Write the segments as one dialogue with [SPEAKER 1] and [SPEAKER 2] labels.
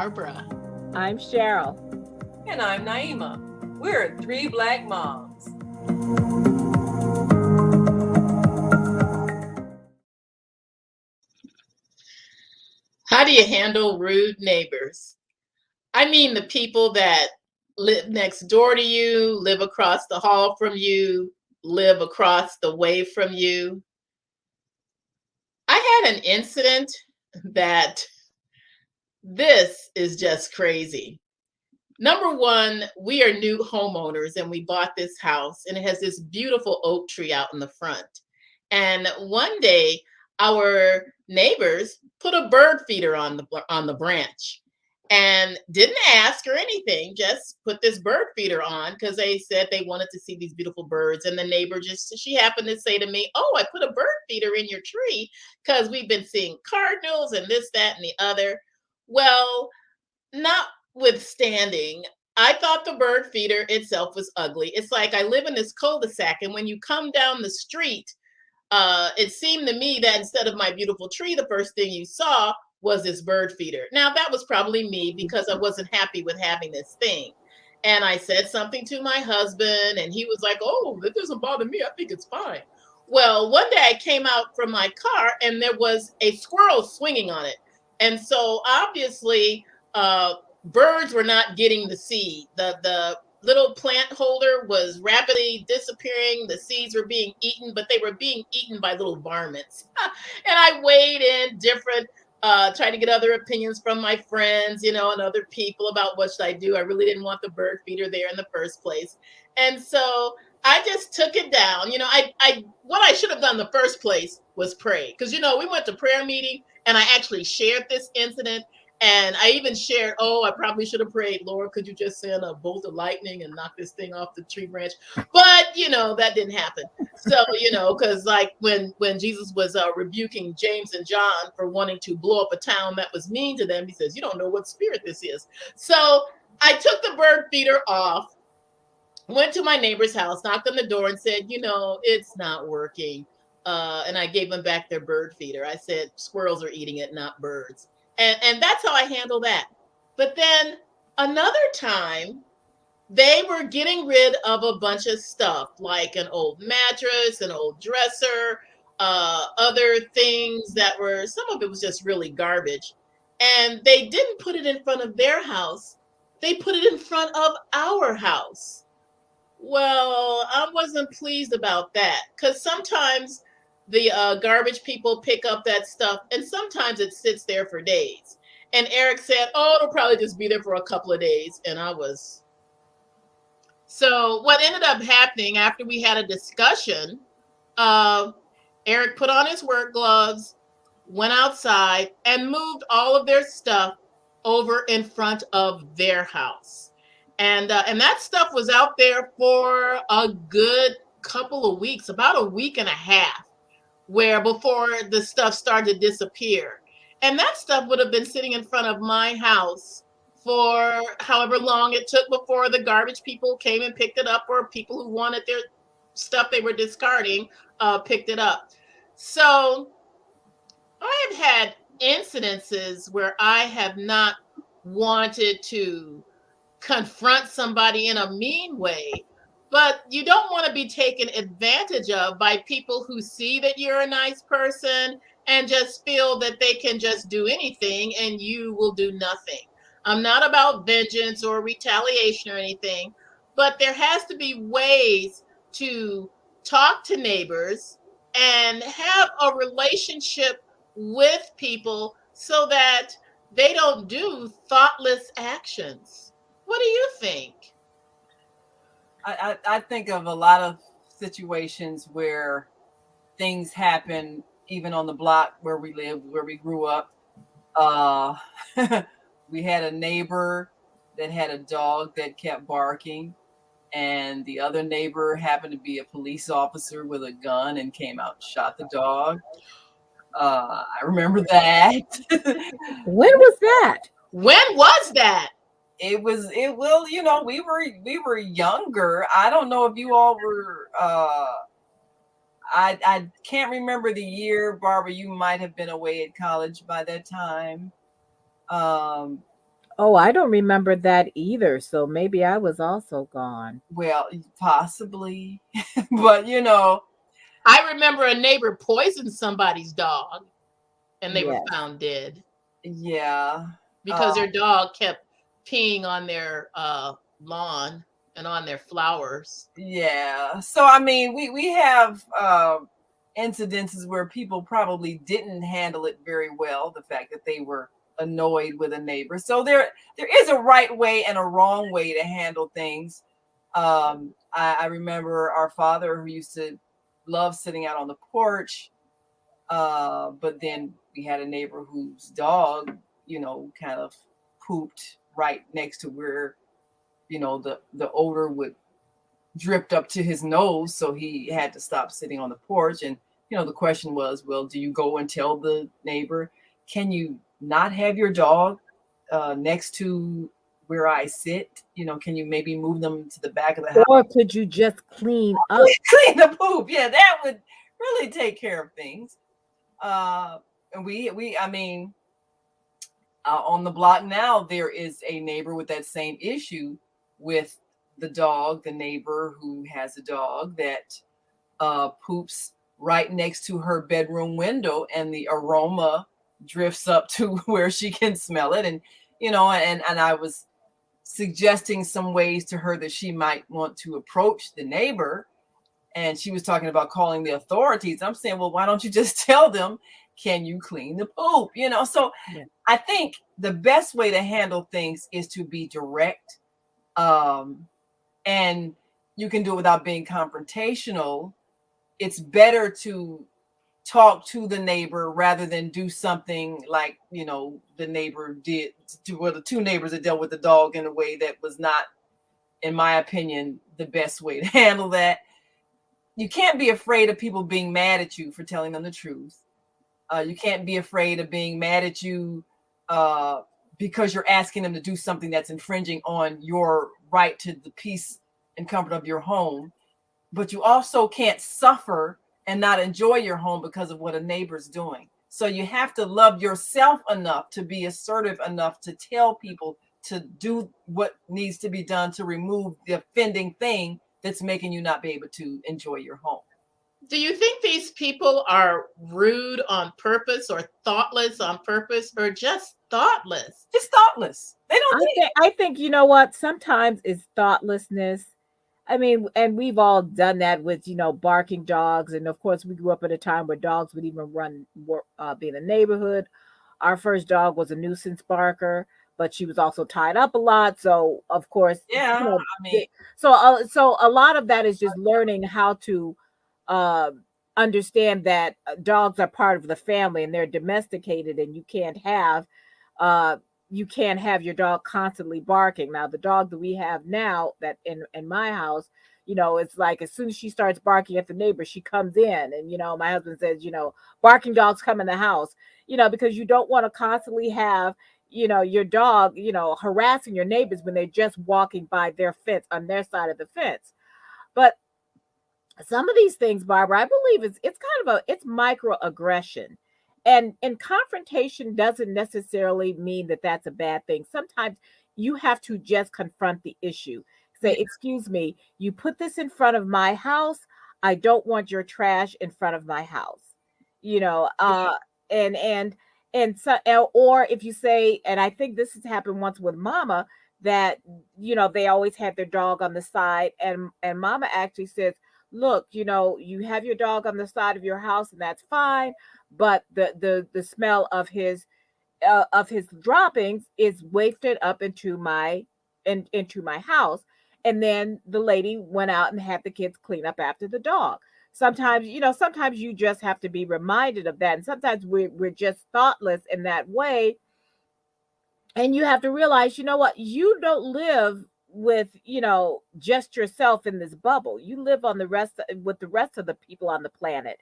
[SPEAKER 1] Barbara.
[SPEAKER 2] I'm Cheryl.
[SPEAKER 3] And I'm Naima. We're three Black moms.
[SPEAKER 1] How do you handle rude neighbors? I mean, the people that live next door to you, live across the hall from you, live across the way from you. I had an incident that this is just crazy. Number one, we are new homeowners and we bought this house and it has this beautiful oak tree out in the front. And one day our neighbors put a bird feeder on the branch and didn't ask or anything, just put this bird feeder on because they said they wanted to see these beautiful birds. And the neighbor she happened to say to me, "Oh, I put a bird feeder in your tree because we've been seeing cardinals and this, that, and the other." Well, notwithstanding, I thought the bird feeder itself was ugly. It's like I live in this cul-de-sac, and when you come down the street, it seemed to me that instead of my beautiful tree, the first thing you saw was this bird feeder. Now, that was probably me because I wasn't happy with having this thing. And I said something to my husband, and he was like, "Oh, that doesn't bother me. I think it's fine." Well, one day I came out from my car, and there was a squirrel swinging on it. And so obviously, birds were not getting the seed. The little plant holder was rapidly disappearing. The seeds were being eaten, but they were being eaten by little varmints. And I weighed in different, trying to get other opinions from my friends, and other people about what should I do. I really didn't want the bird feeder there in the first place. And so I just took it down. I what I should have done in the first place was pray. Because, we went to prayer meeting and I actually shared this incident. And I even shared, "Oh, I probably should have prayed, Lord, could you just send a bolt of lightning and knock this thing off the tree branch?" But, that didn't happen. So, because like when Jesus was rebuking James and John for wanting to blow up a town that was mean to them, he says, "You don't know what spirit this is." So I took the bird feeder off, went to my neighbor's house, knocked on the door and said, "It's not working." And I gave them back their bird feeder. I said, "Squirrels are eating it, not birds." And that's how I handle that. But then another time, they were getting rid of a bunch of stuff, like an old mattress, an old dresser, other things that were, some of it was just really garbage. And they didn't put it in front of their house. They put it in front of our house. Well, I wasn't pleased about that because sometimes the garbage people pick up that stuff and sometimes it sits there for days. And Eric said, "Oh, it'll probably just be there for a couple of days." And I was. So what ended up happening after we had a discussion, Eric put on his work gloves, went outside, and moved all of their stuff over in front of their house. And that stuff was out there for a good couple of weeks, about a week and a half, where before the stuff started to disappear. And that stuff would have been sitting in front of my house for however long it took before the garbage people came and picked it up, or people who wanted their stuff they were discarding picked it up. So I have had incidences where I have not wanted to confront somebody in a mean way, but you don't want to be taken advantage of by people who see that you're a nice person and just feel that they can just do anything and you will do nothing. I'm not about vengeance or retaliation or anything, but there has to be ways to talk to neighbors and have a relationship with people so that they don't do thoughtless actions. What do you think?
[SPEAKER 3] I think of a lot of situations where things happen, even on the block where we live, where we grew up. Uh, we had a neighbor that had a dog that kept barking, and the other neighbor happened to be a police officer with a gun and came out and shot the dog. I remember that.
[SPEAKER 2] When was that?
[SPEAKER 1] When was that?
[SPEAKER 3] It well, we were younger. I don't know if you all were I can't remember the year. Barbara, you might have been away at college by that time.
[SPEAKER 2] Oh, I don't remember that either. So maybe I was also gone.
[SPEAKER 3] Well, possibly, but you know,
[SPEAKER 1] I remember a neighbor poisoned somebody's dog and they were
[SPEAKER 2] Yes.
[SPEAKER 1] found dead
[SPEAKER 3] yeah.
[SPEAKER 1] because their dog kept peeing on their lawn and on their flowers.
[SPEAKER 3] Yeah. So I mean, we have incidences where people probably didn't handle it very well. The fact that they were annoyed with a neighbor. So there is a right way and a wrong way to handle things. I remember our father who used to love sitting out on the porch. But then we had a neighbor whose dog, you know, kind of pooped right next to where, you know, the odor would dripped up to his nose, so he had to stop sitting on the porch. And you know, the question was, well, do you go and tell the neighbor, can you not have your dog next to where I sit? You know, can you maybe move them to the back of the house?
[SPEAKER 2] Or could you just clean up?
[SPEAKER 3] Clean the poop. Yeah, that would really take care of things. And we I mean, on the block now, there is a neighbor with that same issue with the dog, the neighbor who has a dog that poops right next to her bedroom window, and the aroma drifts up to where she can smell it. And, you know, and I was suggesting some ways to her that she might want to approach the neighbor. And she was talking about calling the authorities. I'm saying, well, why don't you just tell them, can you clean the poop? You know, so
[SPEAKER 2] Yeah.
[SPEAKER 3] I think the best way to handle things is to be direct. And you can do it without being confrontational. It's better to talk to the neighbor rather than do something like, you know, the neighbor did to, well, the two neighbors that dealt with the dog in a way that was not, in my opinion, the best way to handle that. You can't be afraid of people being mad at you for telling them the truth. You can't be afraid of being mad at you because you're asking them to do something that's infringing on your right to the peace and comfort of your home. But you also can't suffer and not enjoy your home because of what a neighbor's doing. So you have to love yourself enough to be assertive enough to tell people to do what needs to be done to remove the offending thing that's making you not be able to enjoy your home.
[SPEAKER 1] Do you think these people are rude on purpose or thoughtless on purpose or just thoughtless?
[SPEAKER 3] Just thoughtless. They don't think.
[SPEAKER 2] I think you know what? Sometimes it's thoughtlessness. I mean, and we've all done that with, barking dogs. And of course, we grew up at a time where dogs would even be in the neighborhood. Our first dog was a nuisance barker, but she was also tied up a lot. So, of course,
[SPEAKER 3] Yeah, I mean,
[SPEAKER 2] so a lot of that is just learning how to um, understand that dogs are part of the family and they're domesticated, and uh, you can't have your dog constantly barking. Now, the dog that we have now that in my house, it's like as soon as she starts barking at the neighbor, she comes in, and my husband says, barking dogs come in the house, because you don't want to constantly have your dog, harassing your neighbors when they're just walking by their fence on their side of the fence. But some of these things, Barbara, I believe it's kind of it's microaggression, and confrontation doesn't necessarily mean that that's a bad thing. Sometimes you have to just confront the issue. Say,
[SPEAKER 3] yeah,
[SPEAKER 2] excuse me, you put this in front of my house. I don't want your trash in front of my house. You know,
[SPEAKER 3] yeah,
[SPEAKER 2] and and so, or if you say, and I think this has happened once with Mama, that they always had their dog on the side, and Mama actually says, look, you have your dog on the side of your house, and that's fine, but the smell of his droppings is wafted up into my house. And then the lady went out and had the kids clean up after the dog. Sometimes you just have to be reminded of that, and sometimes we're just thoughtless in that way. And you have to realize, what, you don't live with just yourself in this bubble. You live on the rest with the rest of the people on the planet.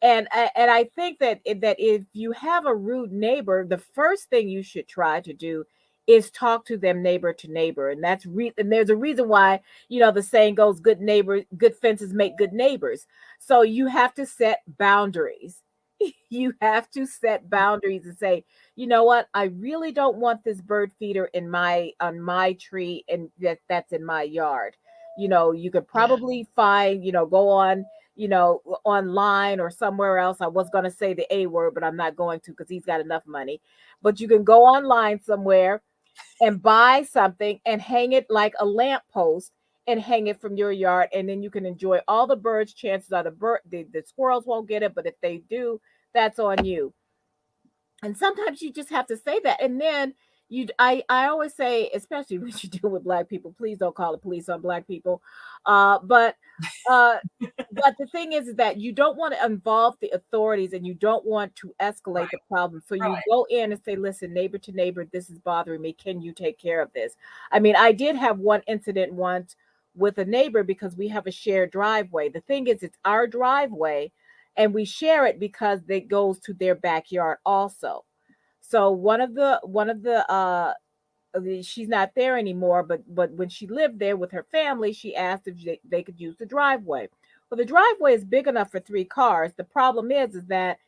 [SPEAKER 2] And I think that if you have a rude neighbor, the first thing you should try to do is talk to them neighbor to neighbor. And and there's a reason why, the saying goes, good fences make good neighbors. So you have to set boundaries. you have to set boundaries and say, you know what, I really don't want this bird feeder in my on my tree, and that's in my yard. You could
[SPEAKER 1] Yeah.
[SPEAKER 2] probably find, go on, online or somewhere else. I was going to say the A word, but I'm not going to, because he's got enough money. But you can go online somewhere and buy something and hang it like a lamp post, and hang it from your yard, and then you can enjoy all the birds. Chances are the squirrels won't get it, but if they do, that's on you. And sometimes you just have to say that. And then I always say, especially when you deal with black people, please don't call the police on black people. But uh but the thing is that you don't want to involve the authorities, and you don't want to escalate the
[SPEAKER 3] Right.
[SPEAKER 2] problem. So you
[SPEAKER 3] Right.
[SPEAKER 2] go in and say, listen, neighbor to neighbor, this is bothering me. Can you take care of this? I mean, I did have one incident once with a neighbor, because we have a shared driveway. The thing is, it's our driveway, and we share it because it goes to their backyard also. So she's not there anymore, but when she lived there with her family, she asked if they could use the driveway. Well, the driveway is big enough for 3 cars. The problem is that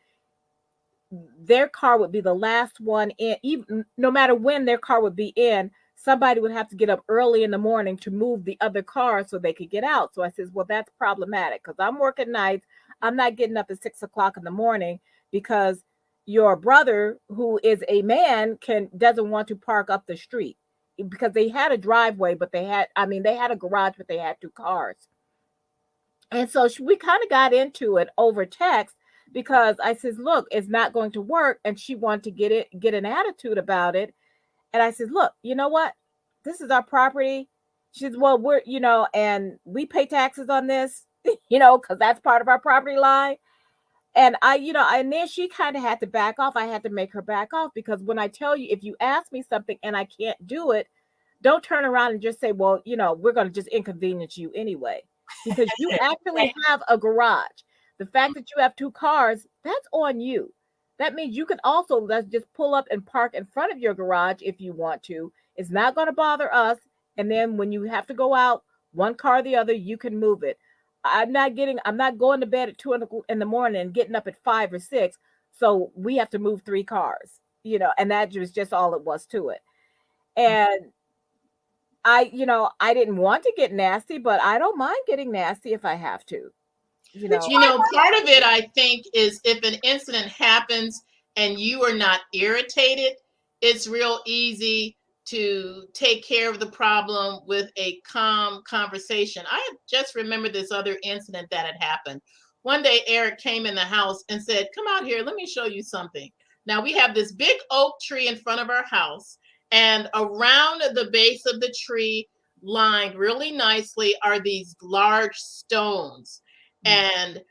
[SPEAKER 2] their car would be the last one in. Even no matter when their car would be in, somebody would have to get up early in the morning to move the other car so they could get out. So I says, well, that's problematic, because I'm working nights. I'm not getting up at 6 o'clock in the morning, because your brother, who is a man, can doesn't want to park up the street, because they had a driveway, but they had a garage, but they had 2 cars. And so we kind of got into it over text, because I says, look, it's not going to work. And she wanted to get an attitude about it. And I said, look, you know what? This is our property. She says, well, and we pay taxes on this, because that's part of our property line. And and then she kind of had to back off. I had to make her back off, because when I tell you, if you ask me something and I can't do it, don't turn around and just say, well, we're going to just inconvenience you anyway, because you actually have a garage. The fact that you have 2 cars, that's on you. That means you can also, let's just pull up and park in front of your garage if you want to. It's not going to bother us. And then when you have to go out, one car or the other, you can move it. I'm not going to bed at 2 in the morning and getting up at 5 or 6. So we have to move 3 cars, and that was just all it was to it. And I didn't want to get nasty, but I don't mind getting nasty if I have to, you
[SPEAKER 3] Which
[SPEAKER 2] know.
[SPEAKER 1] Part of it, I think, is if an incident happens and you are not irritated, it's real easy to take care of the problem with a calm conversation. I had just remembered this other incident that had happened. One day, Eric came in the house and said, "Come out here, let me show you something." Now, we have this big oak tree in front of our house, and around the base of the tree, lined really nicely, are these large stones. And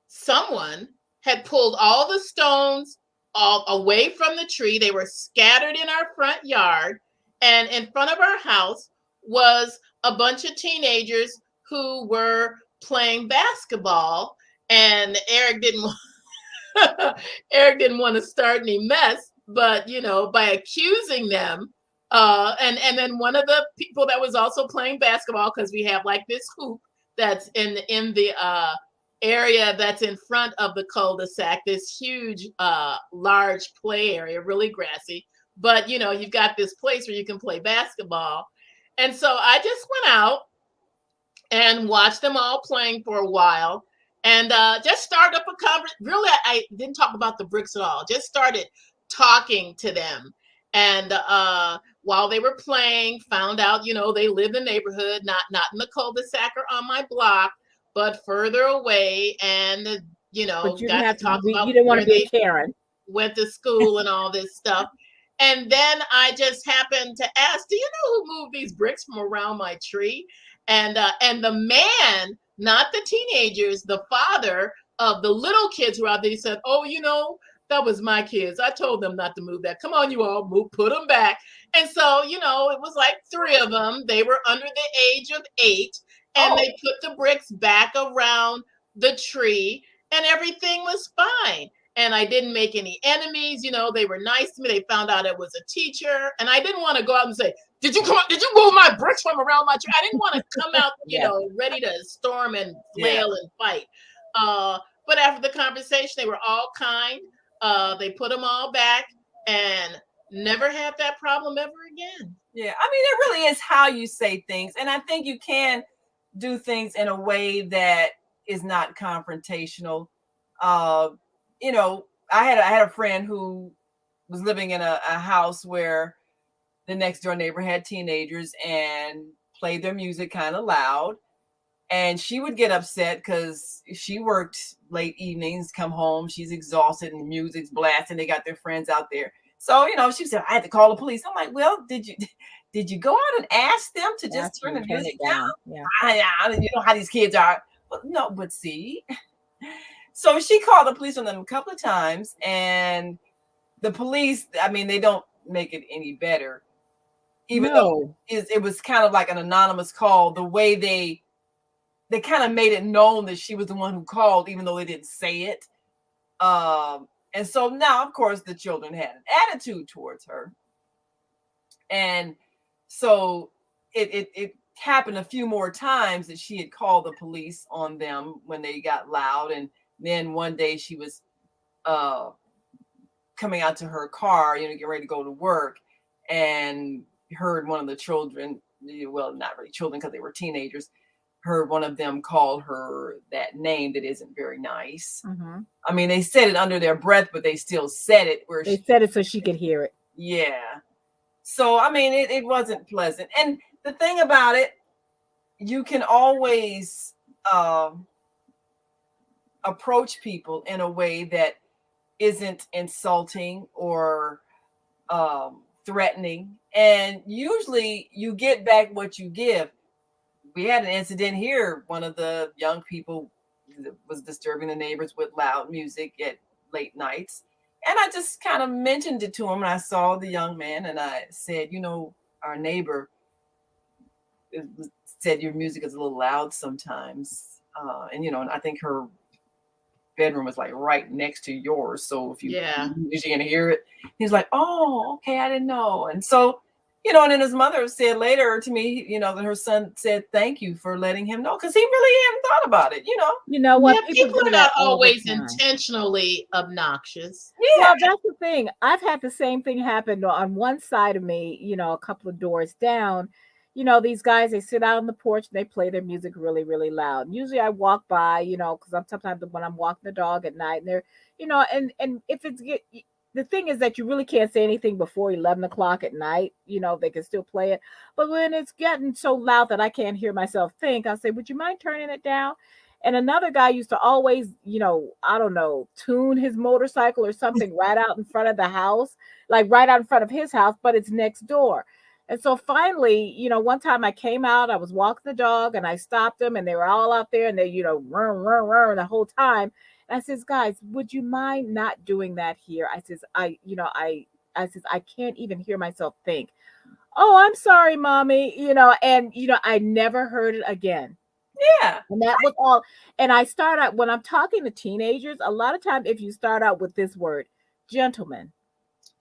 [SPEAKER 1] someone had pulled all the stones all away from the tree. They were scattered in our front yard. And in front of our house was a bunch of teenagers who were playing basketball. And Eric didn't want to start any mess, but by accusing them, and then one of the people that was also playing basketball, because we have like this hoop that's in the area that's in front of the cul-de-sac, this huge large play area, really grassy, but you've got this place where you can play basketball. And so I just went out and watched them all playing for a while, and just started up a conversation. Really, I didn't talk about the bricks at all. Just started talking to them. And while they were playing, found out, they live in the neighborhood, not in the cul-de-sac or on my block, but further away. And,
[SPEAKER 2] But you didn't
[SPEAKER 1] got to
[SPEAKER 2] have to
[SPEAKER 1] talk
[SPEAKER 2] be,
[SPEAKER 1] about
[SPEAKER 2] you didn't want
[SPEAKER 1] where
[SPEAKER 2] to be a
[SPEAKER 1] they
[SPEAKER 2] Karen.
[SPEAKER 1] went to school and all this stuff. And then I just happened to ask, "Do you know who moved these bricks from around my tree?" And the man, not the teenagers, the father of the little kids who were out there, he said, "Oh, that was my kids. I told them not to move that. Come on, you all, move, put them back." And so, it was like 3 of them. They were under the age of 8, and
[SPEAKER 3] Oh,
[SPEAKER 1] they put the bricks back around the tree, and everything was fine. And I didn't make any enemies. They were nice to me. They found out it was a teacher, and I didn't want to go out and say, "Did you move my bricks from around my tree?" I didn't want to come out,
[SPEAKER 2] Yes.
[SPEAKER 1] ready to storm and
[SPEAKER 3] yeah.
[SPEAKER 1] flail and fight. Uh, But after the conversation, they were all kind. They put them all back and never had that problem ever again.
[SPEAKER 3] Yeah, I mean, it really is how you say things, and I think you can do things in a way that is not confrontational. Uh, you know, I had a friend who was living in a house where the next door neighbor had teenagers and played their music kind of loud. And she would get upset because she worked late evenings, come home, she's exhausted and the music's blasting. They got their friends out there. So, she said, I had to call the police. I'm like, well, did you go out and ask them to just turn the music down?
[SPEAKER 2] Yeah.
[SPEAKER 3] You know how these kids are. But no, but see. So she called the police on them a couple of times, and the police, I mean, they don't make it any better. Even though it was kind of like an anonymous call, the way they kind of made it known that she was the one who called, even though they didn't say it. And so now, of course, the children had an attitude towards her. And so it happened a few more times that she had called the police on them when they got loud. And then one day she was coming out to her car, getting ready to go to work, and heard one of the children, well, not really children because they were teenagers, heard one of them call her that name that isn't very nice.
[SPEAKER 2] Mm-hmm.
[SPEAKER 3] I mean, they said it under their breath, but they still said it.
[SPEAKER 2] They said it so she could hear it.
[SPEAKER 3] Yeah. So, I mean, it wasn't pleasant. And the thing about it, you can always approach people in a way that isn't insulting or threatening. And usually you get back what you give. We had an incident here. One of the young people was disturbing the neighbors with loud music at late nights. And I just kind of mentioned it to him. And I saw the young man and I said, our neighbor said your music is a little loud sometimes. And I think her bedroom was like right next to yours. So if you can hear it, he's like, oh, okay, I didn't know. And so, and then his mother said later to me, that her son said, thank you for letting him know. Cause he really hadn't thought about it,
[SPEAKER 2] You know what?
[SPEAKER 1] Yeah, people are not always intentionally obnoxious.
[SPEAKER 2] Yeah. Well, that's the thing. I've had the same thing happen on one side of me, a couple of doors down. These guys, they sit out on the porch and they play their music really, really loud. Usually I walk by, because I'm sometimes when I'm walking the dog at night and they're, and if it's the thing is that you really can't say anything before 11 o'clock at night. They can still play it. But when it's getting so loud that I can't hear myself think, I'll say, would you mind turning it down? And another guy used to always, I don't know, tune his motorcycle or something right out in front of the house, like right out in front of his house, but it's next door. And so finally, one time I came out, I was walking the dog and I stopped them and they were all out there and they, run the whole time. And I says, guys, would you mind not doing that here? I says, I can't even hear myself think. Oh, I'm sorry, mommy. I never heard it again.
[SPEAKER 3] Yeah.
[SPEAKER 2] And that was all. And I start out when I'm talking to teenagers, a lot of times if you start out with this word, gentlemen.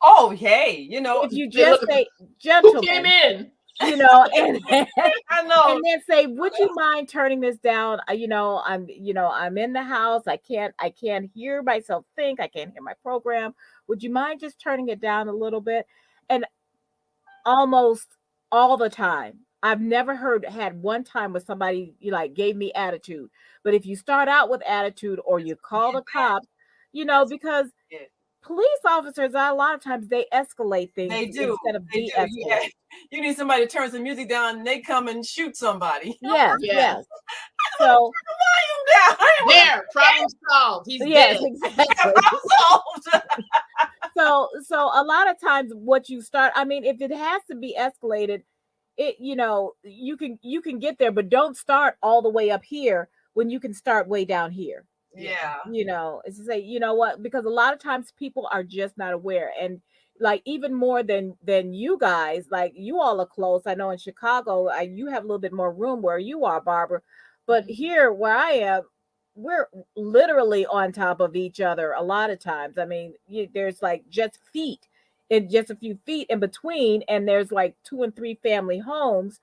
[SPEAKER 3] Oh, hey,
[SPEAKER 2] if you just say gentlemen,
[SPEAKER 1] who came in,
[SPEAKER 2] and
[SPEAKER 3] I know,
[SPEAKER 2] and then say, would you mind turning this down? I'm in the house. I can't hear myself think. I can't hear my program. Would you mind just turning it down a little bit? And almost all the time, I've never had one time where somebody gave me attitude. But if you start out with attitude or you call the cops, because police officers, a lot of times they escalate things.
[SPEAKER 3] They do
[SPEAKER 2] instead of de-escalate.
[SPEAKER 3] Yeah. You need somebody to turn some music down and they come and shoot somebody.
[SPEAKER 2] Yes. So
[SPEAKER 1] there, problem solved. He's dead.
[SPEAKER 2] Exactly. So a lot of times what you start, I mean, if it has to be escalated, you can get there, but don't start all the way up here when you can start way down here.
[SPEAKER 3] Yeah.
[SPEAKER 2] It's to say, what, because a lot of times people are just not aware. And like even more than you guys, like you all are close. I know in Chicago, you have a little bit more room where you are, Barbara. But here where I am, we're literally on top of each other a lot of times. I mean, there's like just a few feet in between, and there's like 2 and 3 family homes.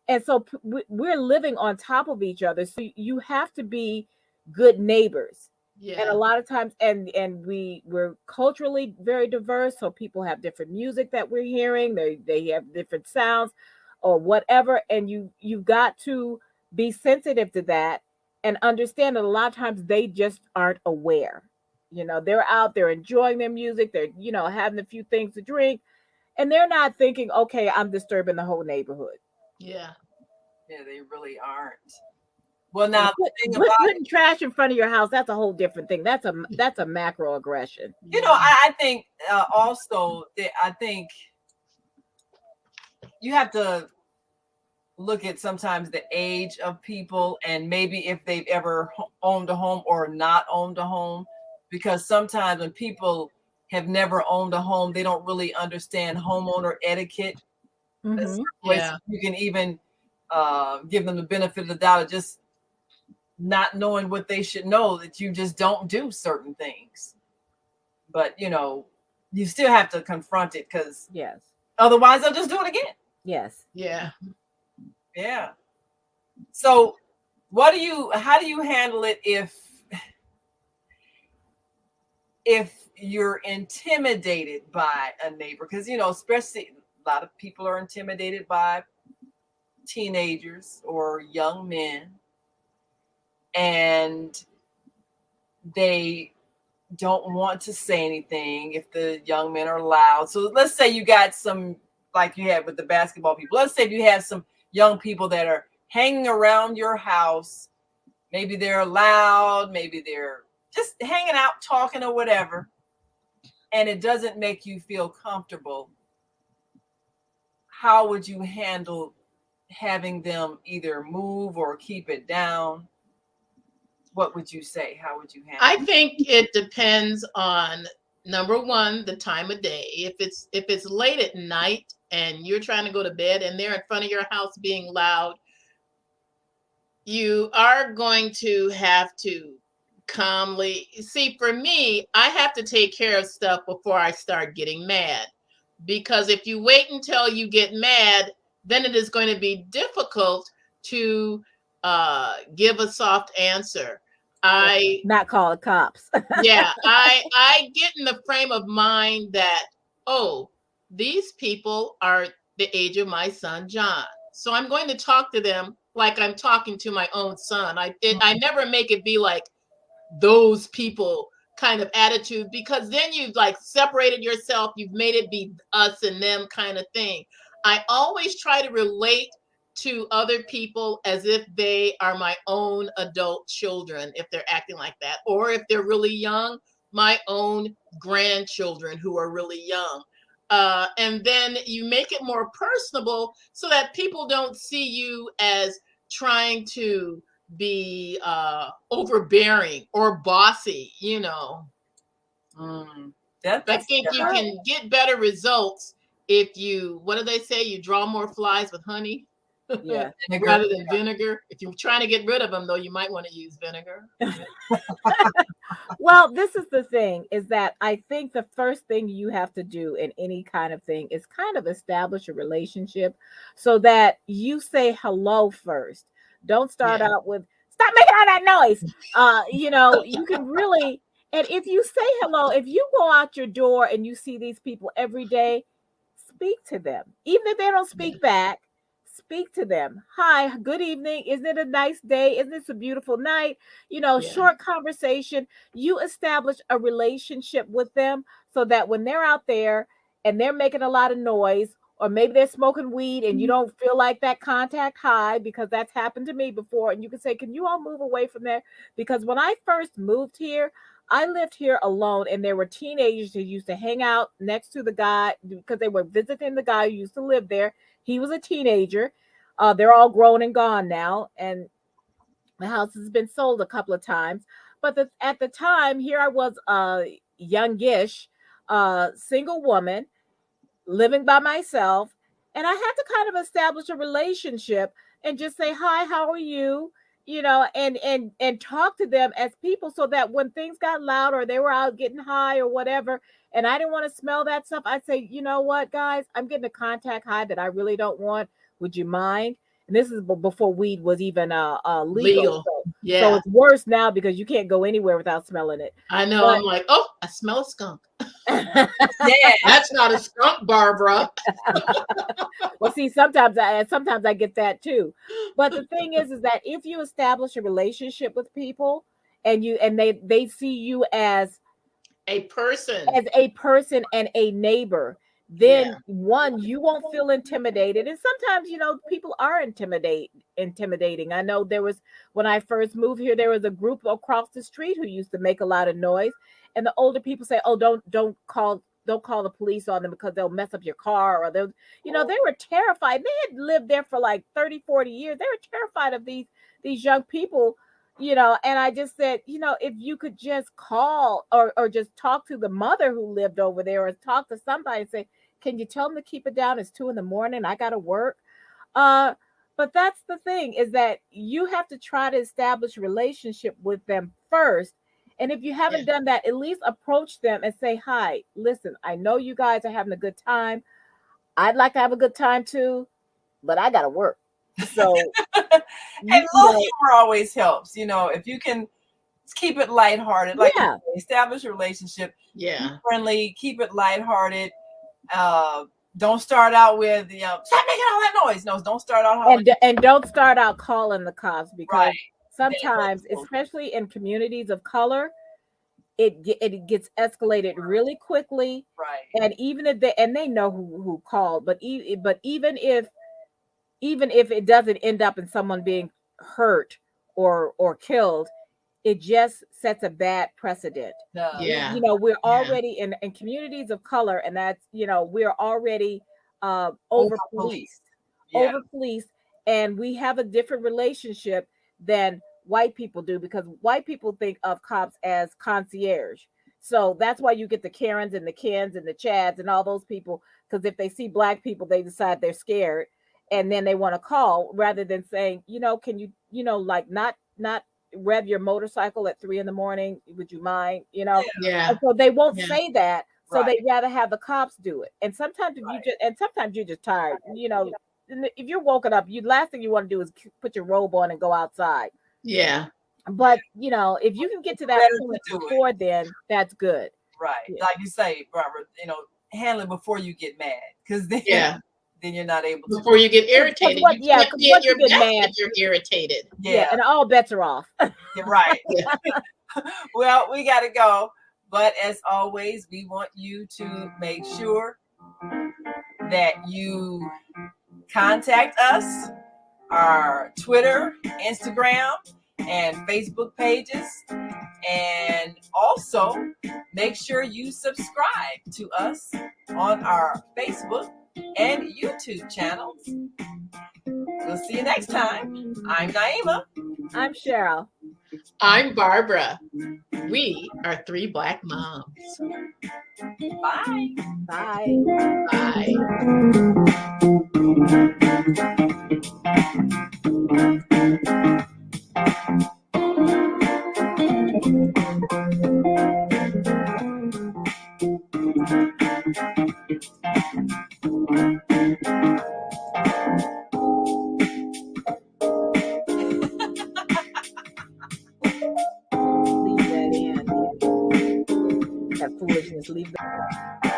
[SPEAKER 2] And so we're living on top of each other. So you have to be good neighbors. And a
[SPEAKER 1] Yeah.
[SPEAKER 2] lot of times, and we're culturally very diverse, so people have different music that we're hearing. They have different sounds or whatever, and you've got to be sensitive to that and understand that a lot of times they just aren't aware. They're out there enjoying their music, they're having a few things to drink, and they're not thinking, okay, I'm disturbing the whole neighborhood.
[SPEAKER 1] Yeah.
[SPEAKER 3] Yeah, they really aren't. Well,
[SPEAKER 2] And
[SPEAKER 3] now the thing about
[SPEAKER 2] putting trash in front of your house, that's a whole different thing. That's a macro aggression.
[SPEAKER 1] Yeah.
[SPEAKER 3] I think also that I think you have to look at sometimes the age of people and maybe if they've ever owned a home or not owned a home, because sometimes when people have never owned a home, they don't really understand homeowner etiquette. There's
[SPEAKER 2] Hmm.
[SPEAKER 3] certain ways
[SPEAKER 1] Yeah.
[SPEAKER 3] you can even give them the benefit of the doubt of just not knowing what they should know, that you just don't do certain things. But you still have to confront it because
[SPEAKER 2] Yes.
[SPEAKER 3] otherwise they'll just do it again.
[SPEAKER 2] Yes.
[SPEAKER 1] Yeah.
[SPEAKER 3] Yeah. So how do you handle it if you're intimidated by a neighbor? Because especially a lot of people are intimidated by teenagers or young men, and they don't want to say anything if the young men are loud. So let's say you got some, like you had with the basketball people. Let's say if you have some young people that are hanging around your house, maybe they're loud, maybe they're just hanging out, talking or whatever, and it doesn't make you feel comfortable. How would you handle having them either move or keep it down? What would you say? How would you handle
[SPEAKER 1] I
[SPEAKER 3] it?
[SPEAKER 1] think it depends on, number one, the time of day. If it's late at night and you're trying to go to bed and they're in front of your house being loud, you are going to have to calmly see. For me, I have to take care of stuff before I start getting mad, because if you wait until you get mad, then it is going to be difficult to give a soft answer. I
[SPEAKER 2] Not call the cops.
[SPEAKER 1] Yeah, I get in the frame of mind that, oh, these people are the age of my son John. So I'm going to talk to them like I'm talking to my own son. I never make it be like those people kind of attitude, because then you've like separated yourself, you've made it be us and them kind of thing. I always try to relate to other people as if they are my own adult children, if they're acting like that, or if they're really young, my own grandchildren who are really young. And then you make it more personable so that people don't see you as trying to be overbearing or bossy.
[SPEAKER 3] Mm,
[SPEAKER 1] I
[SPEAKER 3] that's
[SPEAKER 1] think you
[SPEAKER 2] Well,
[SPEAKER 1] can get better results if you, what do they say, you draw more flies with honey
[SPEAKER 2] yeah.
[SPEAKER 3] vinegar.
[SPEAKER 1] rather than vinegar. If you're trying to get rid of them, though, you might want to use vinegar. Yeah.
[SPEAKER 2] Well, this is the thing, is that I think the first thing you have to do in any kind of thing is kind of establish a relationship so that you say hello first. Don't start
[SPEAKER 1] Yeah.
[SPEAKER 2] out with stop making all that noise. You can really, and if you say hello, if you go out your door and you see these people every day, speak to them. Even if they don't
[SPEAKER 1] Yeah.
[SPEAKER 2] speak back, speak to them. Hi, good evening. Isn't it a nice day? Isn't this a beautiful night?
[SPEAKER 1] Yeah.
[SPEAKER 2] Short conversation. You establish a relationship with them so that when they're out there and they're making a lot of noise, or maybe they're smoking weed and you don't feel like that contact high, because that's happened to me before, and you can say, can you all move away from there? Because when I first moved here, I lived here alone, and there were teenagers who used to hang out next to the guy because they were visiting the guy who used to live there. He was a teenager. They're all grown and gone now, and the house has been sold a couple of times. But at the time, here I was, youngish, single woman, living by myself, and I had to kind of establish a relationship and just say hi, how are you, and talk to them as people, so that when things got loud or they were out getting high or whatever, and I didn't want to smell that stuff, I'd say, you know what, guys, I'm getting a contact high that I really don't want. Would you mind? and this is before weed was even legal.
[SPEAKER 1] Legal.
[SPEAKER 2] So
[SPEAKER 1] Yeah.
[SPEAKER 2] it's worse now because you can't go anywhere without smelling it.
[SPEAKER 1] I know.
[SPEAKER 2] But
[SPEAKER 1] I'm like, oh, I smell a skunk.
[SPEAKER 3] Yeah.
[SPEAKER 1] That's not a skunk, Barbara.
[SPEAKER 2] well, see, sometimes I get that too. But the thing is that if you establish a relationship with people and they see you
[SPEAKER 1] A person.
[SPEAKER 2] as a person and a neighbor,
[SPEAKER 1] Yeah.
[SPEAKER 2] then one, you won't feel intimidated. And sometimes, people are intimidating. I know there was, when I first moved here, there was a group across the street who used to make a lot of noise. And the older people say, oh, don't call the police on them because they'll mess up your car, or they'll, they were terrified. They had lived there for like 30, 40 years. They were terrified of these young people, and I just said, if you could just call or just talk to the mother who lived over there, or talk to somebody and say, can you tell them to keep it down? It's 2 a.m. I got to work. But that's the thing, is that you have to try to establish a relationship with them first. And if you haven't done that, at least approach them and say, hi, listen, I know you guys are having a good time. I'd like to have a good time too, but I got to work. So,
[SPEAKER 3] and little humor always helps. If you can keep it lighthearted, like establish a relationship, be friendly, keep it lighthearted. Don't start out with stop making all that noise. No, don't start out
[SPEAKER 2] and don't start out calling the cops, because
[SPEAKER 3] right.
[SPEAKER 2] sometimes, especially in communities of color, it gets escalated really quickly.
[SPEAKER 3] Right.
[SPEAKER 2] And even if they know who called, but even if it doesn't end up in someone being hurt or killed, it just sets a bad precedent.
[SPEAKER 1] Yeah.
[SPEAKER 2] We're already in communities of color, and that's, we're already over policed, and we have a different relationship than white people do, because white people think of cops as concierge. So that's why you get the Karens and the Kens and the Chads and all those people, because if they see black people, they decide they're scared, and then they want to call, rather than saying, can you, like, not rev your motorcycle at 3 a.m. Would you mind?
[SPEAKER 1] Yeah.
[SPEAKER 2] And so they won't say that. So they'd rather have the cops do it. And sometimes sometimes you're just tired. If you're woken up, last thing you want to do is put your robe on and go outside.
[SPEAKER 1] Yeah.
[SPEAKER 2] But if you can get to that point before then, that's good.
[SPEAKER 3] Right. Yeah. Like you say, Robert, handle it before you get mad, because then you're not able to.
[SPEAKER 1] Before you get irritated, you can't be at your best if you're irritated.
[SPEAKER 2] Yeah, and all bets are off.
[SPEAKER 3] You're right. Well, we got to go. But as always, we want you to make sure that you contact us, our Twitter, Instagram, and Facebook pages. And also make sure you subscribe to us on our Facebook and YouTube channels. We'll see you next time. I'm Naima.
[SPEAKER 2] I'm Cheryl.
[SPEAKER 1] I'm Barbara. We are 3 Black moms.
[SPEAKER 3] Bye.
[SPEAKER 2] Bye.
[SPEAKER 1] Bye.
[SPEAKER 2] Leave that in. That foolishness, leave that.